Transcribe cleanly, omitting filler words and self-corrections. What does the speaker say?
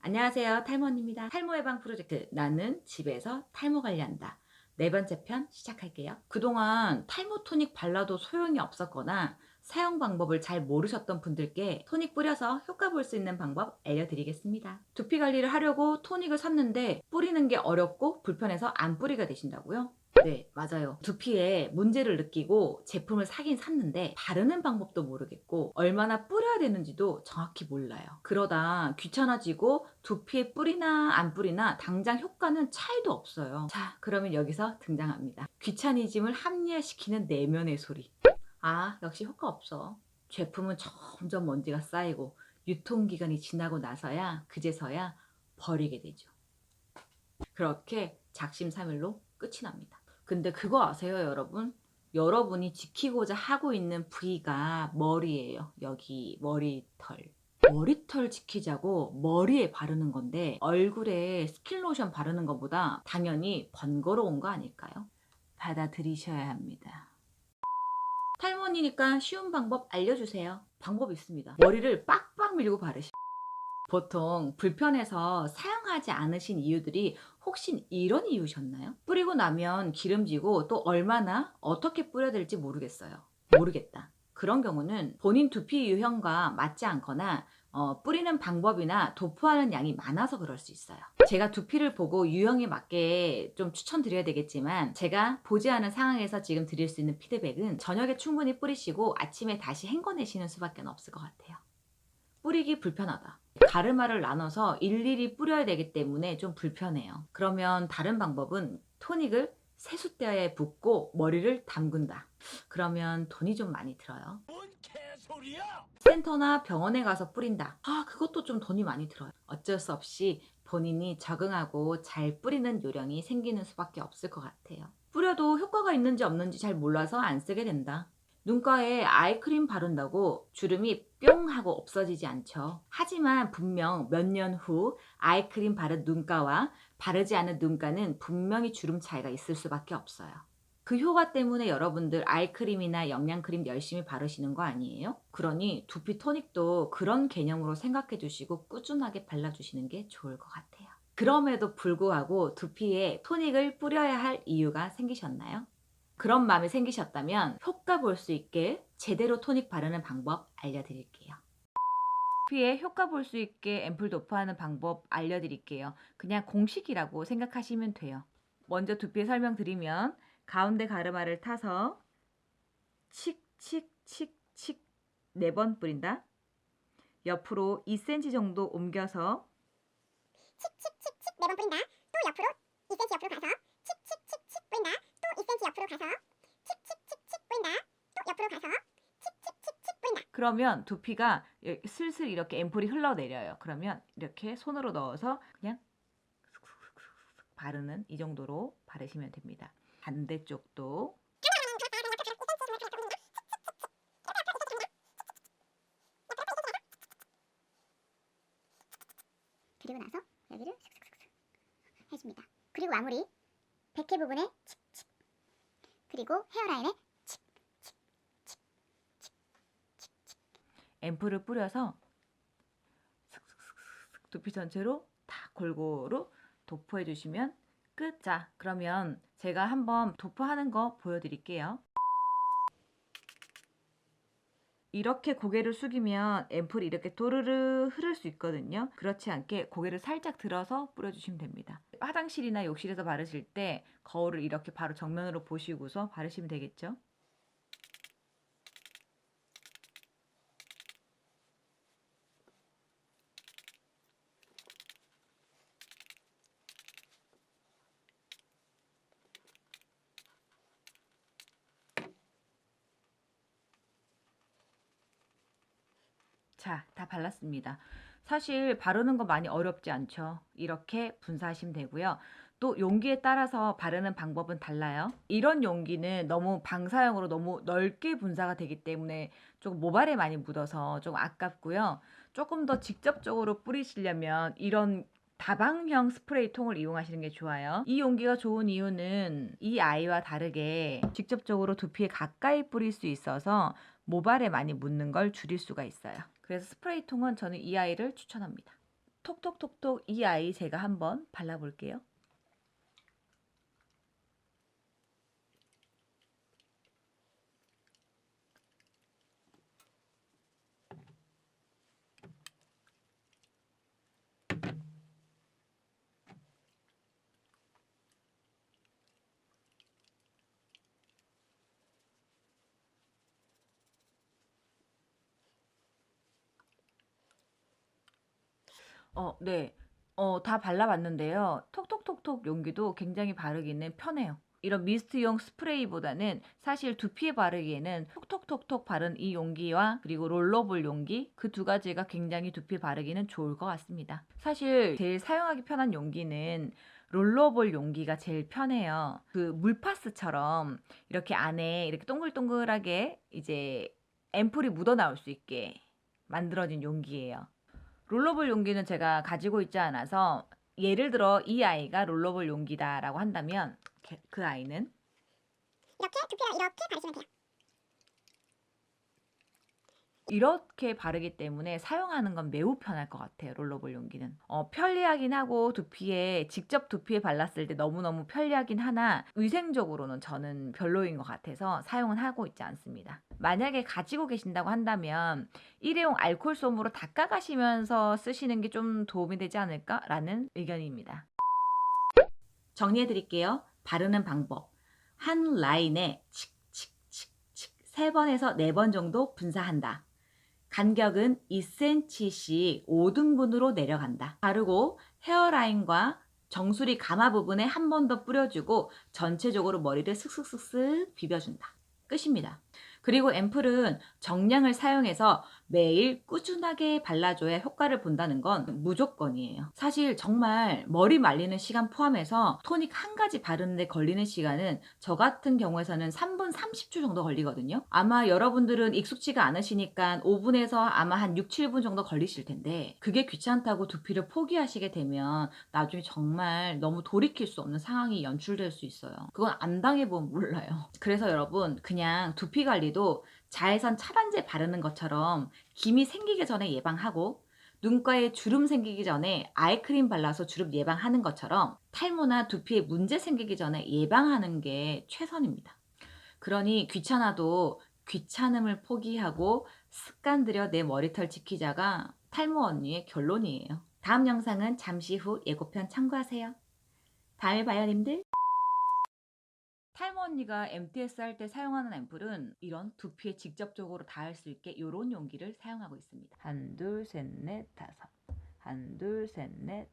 안녕하세요. 탈모입니다. 탈모 예방 프로젝트 나는 집에서 탈모 관리한다. 네 번째 편 시작할게요. 그동안 탈모 토닉 발라도 소용이 없었거나 사용 방법을 잘 모르셨던 분들께 토닉 뿌려서 효과 볼 수 있는 방법 알려드리겠습니다. 두피 관리를 하려고 토닉을 샀는데 뿌리는 게 어렵고 불편해서 안 뿌리게 되신다고요? 네, 맞아요. 두피에 문제를 느끼고 제품을 사긴 샀는데 바르는 방법도 모르겠고 얼마나 뿌려야 되는지도 정확히 몰라요. 그러다 귀찮아지고 두피에 뿌리나 안 뿌리나 당장 효과는 차이도 없어요. 자, 그러면 여기서 등장합니다. 귀차니즘을 합리화시키는 내면의 소리. 아, 역시 효과 없어. 제품은 점점 먼지가 쌓이고 유통기간이 지나고 나서야 그제서야 버리게 되죠. 그렇게 작심삼일로 끝이 납니다. 근데 그거 아세요, 여러분? 여러분이 지키고자 하고 있는 부위가 머리예요. 여기 머리털. 머리털 지키자고 머리에 바르는 건데 얼굴에 스킨로션 바르는 것보다 당연히 번거로운 거 아닐까요? 받아들이셔야 합니다. 탈모니니까 쉬운 방법 알려주세요. 방법 있습니다. 머리를 빡빡 밀고 바르시. 보통 불편해서 사용하지 않으신 이유들이 혹시 이런 이유셨나요? 뿌리고 나면 기름지고 또 얼마나 어떻게 뿌려야 될지 모르겠어요. 모르겠다. 그런 경우는 본인 두피 유형과 맞지 않거나 뿌리는 방법이나 도포하는 양이 많아서 그럴 수 있어요. 제가 두피를 보고 유형에 맞게 좀 추천드려야 되겠지만 제가 보지 않은 상황에서 지금 드릴 수 있는 피드백은 저녁에 충분히 뿌리시고 아침에 다시 헹궈내시는 수밖에 없을 것 같아요. 뿌리기 불편하다. 가르마를 나눠서 일일이 뿌려야 되기 때문에 좀 불편해요. 그러면 다른 방법은 토닉을 세숫대야에 붓고 머리를 담근다. 그러면 돈이 좀 많이 들어요. 뭔 개소리야! 센터나 병원에 가서 뿌린다. 아, 그것도 좀 돈이 많이 들어요. 어쩔 수 없이 본인이 적응하고 잘 뿌리는 요령이 생기는 수밖에 없을 것 같아요. 뿌려도 효과가 있는지 없는지 잘 몰라서 안 쓰게 된다. 눈가에 아이크림 바른다고 주름이 뿅 하고 없어지지 않죠. 하지만 분명 몇 년 후 아이크림 바른 눈가와 바르지 않은 눈가는 분명히 주름 차이가 있을 수밖에 없어요. 그 효과 때문에 여러분들 아이크림이나 영양크림 열심히 바르시는 거 아니에요? 그러니 두피 토닉도 그런 개념으로 생각해 주시고 꾸준하게 발라주시는 게 좋을 것 같아요. 그럼에도 불구하고 두피에 토닉을 뿌려야 할 이유가 생기셨나요? 그런 마음이 생기셨다면 효과 볼 수 있게 제대로 토닉 바르는 방법 알려드릴게요. 두피에 효과 볼 수 있게 앰플 도포하는 방법 알려드릴게요. 그냥 공식이라고 생각하시면 돼요. 먼저 두피에 설명드리면 가운데 가르마를 타서 칙칙칙칙 4번 뿌린다. 옆으로 2cm 정도 옮겨서 칙칙칙칙 4번 뿌린다. 또 옆으로 2cm 옆으로 가서 칙칙칙칙 뿌린다. 또 2cm 옆으로 가서 칙칙칙칙 뿌린다. 또 옆으로 가서 칙칙칙칙 뿌린다. 그러면 두피가 슬슬 이렇게 앰플이 흘러내려요. 그러면 이렇게 손으로 넣어서 그냥 바르는 이 정도로 바르시면 됩니다. 반대쪽도 그리고 나서 여기를 슥슥슥슥 해줍니다. 그리고 마무리 백회 부분에 칙칙 그리고 헤어라인에 앰플을 뿌려서 슥슥슥슥 두피 전체로 다 골고루 도포해 주시면 끝. 자, 그러면 제가 한번 도포하는 거 보여드릴게요. 이렇게 고개를 숙이면 앰플이 이렇게 또르르 흐를 수 있거든요. 그렇지 않게 고개를 살짝 들어서 뿌려주시면 됩니다. 화장실이나 욕실에서 바르실 때 거울을 이렇게 바로 정면으로 보시고서 바르시면 되겠죠. 자, 다 발랐습니다. 사실 바르는 거 많이 어렵지 않죠. 이렇게 분사하시면 되고요. 또 용기에 따라서 바르는 방법은 달라요. 이런 용기는 너무 방사형으로 너무 넓게 분사가 되기 때문에 조금 모발에 많이 묻어서 좀 아깝고요. 조금 더 직접적으로 뿌리시려면 이런 다방형 스프레이 통을 이용하시는 게 좋아요. 이 용기가 좋은 이유는 이 아이와 다르게 직접적으로 두피에 가까이 뿌릴 수 있어서 모발에 많이 묻는 걸 줄일 수가 있어요. 그래서 스프레이 통은 저는 이 아이를 추천합니다. 톡톡톡톡 이 아이 제가 한번 발라볼게요. 네. 다 발라봤는데요. 톡톡톡톡 용기도 굉장히 바르기는 편해요. 이런 미스트용 스프레이보다는 사실 두피에 바르기에는 톡톡톡톡 바른 이 용기와 그리고 롤러볼 용기 그 두 가지가 굉장히 두피에 바르기는 좋을 것 같습니다. 사실 제일 사용하기 편한 용기는 롤러볼 용기가 제일 편해요. 그 물파스처럼 이렇게 안에 이렇게 동글동글하게 이제 앰플이 묻어 나올 수 있게 만들어진 용기예요. 롤러볼 용기는 제가 가지고 있지 않아서 예를 들어 이 아이가 롤러볼 용기다라고 한다면 그 아이는 이렇게 두피랑 이렇게 바르시면 돼요. 이렇게 바르기 때문에 사용하는 건 매우 편할 것 같아요. 롤러볼 용기는 편리하긴 하고 직접 두피에 발랐을 때 너무너무 편리하긴 하나 위생적으로는 저는 별로인 것 같아서 사용은 하고 있지 않습니다. 만약에 가지고 계신다고 한다면 일회용 알코올 솜으로 닦아가시면서 쓰시는 게 좀 도움이 되지 않을까라는 의견입니다. 정리해 드릴게요. 바르는 방법. 한 라인에 칙칙칙칙 3번에서 4번 정도 분사한다. 간격은 2cm씩 5등분으로 내려간다. 바르고 헤어라인과 정수리 가마 부분에 한 번 더 뿌려주고 전체적으로 머리를 슥슥슥슥 비벼준다. 끝입니다. 그리고 앰플은 정량을 사용해서 매일 꾸준하게 발라줘야 효과를 본다는 건 무조건이에요. 사실 정말 머리 말리는 시간 포함해서 토닉 한 가지 바르는데 걸리는 시간은 저 같은 경우에서는 3분 30초 정도 걸리거든요. 아마 여러분들은 익숙지가 않으시니까 5분에서 아마 한 6, 7분 정도 걸리실 텐데 그게 귀찮다고 두피를 포기하시게 되면 나중에 정말 너무 돌이킬 수 없는 상황이 연출될 수 있어요. 그건 안 당해보면 몰라요. 그래서 여러분 그냥 두피 관리도 자외선 차단제 바르는 것처럼 기미 생기기 전에 예방하고 눈가에 주름 생기기 전에 아이크림 발라서 주름 예방하는 것처럼 탈모나 두피에 문제 생기기 전에 예방하는 게 최선입니다. 그러니 귀찮아도 귀찮음을 포기하고 습관 들여 내 머리털 지키자가 탈모 언니의 결론이에요. 다음 영상은 잠시 후 예고편 참고하세요. 다음에 봐요, 님들. 탈모 언니가 MTS 할 때 사용하는 앰플은 이런 두피에 직접적으로 닿을 수 있게 이런 용기를 사용하고 있습니다. 한, 둘, 셋, 넷, 다섯. 한, 둘, 셋, 넷,